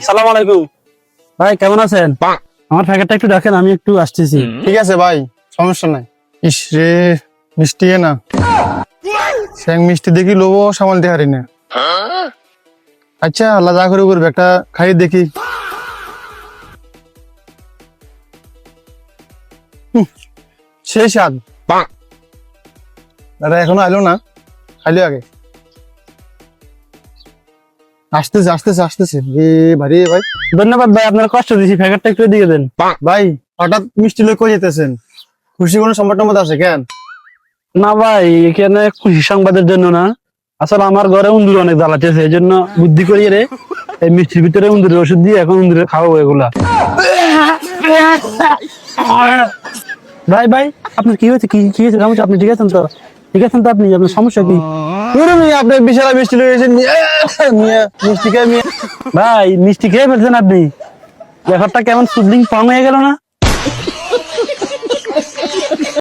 সালাম আলাইকুম ভাই, কেমন আছেন? আমার প্যাকেটটা একটু রাখেন, আমি একটু আসতেছি। ঠিক আছে ভাই, সমস্যা নাই। ইস রে, মিষ্টি না স্যাং মিষ্টি দেখি লোবো সামাল দিয়ে হারি না। আচ্ছা আল্লাহ যা করে করবে, একটা খাই দেখি। সেই স্বাদ। দাদা এখনো আইলো না, খাইলো আগে। আসতেছে আসতেছে আসতেছে এ ভারী ভাই। ধন্যবাদ ভাই, আপনার কষ্ট দিয়েছি, প্যাকেটটা একটু দিয়ে দেন। ভাই হঠাৎ মিষ্টি লোক কই যেতেছেন? খুশি কোনো সংবাদ মধ্যে আছে কেন? না ভাই, এখানে খুশি সংবাদের জন্য না, আসলে আমার ঘরে উন্দুর অনেক জ্বালাতেছে, এই জন্য বুদ্ধি করিয়ে রে এই মিষ্টির ভিতরে উন্দুরের ওষুধ দিয়ে এখন উন্দুরে খাওয়াবো এগুলা। ভাই ভাই, আপনার কি হয়েছে? কি হয়েছে? আপনি ঠিক আছেন তো? ঠিক আছেন তো আপনি? আপনার সমস্যা কি? আপনি বিশাল মিষ্টি লয়ে গেছেন মিষ্টি খাই ভাই মিষ্টি খেয়ে ফেলছেন আপনি, ব্যাপারটা কেমন সুদলিং ফর্ম হয়ে গেল না?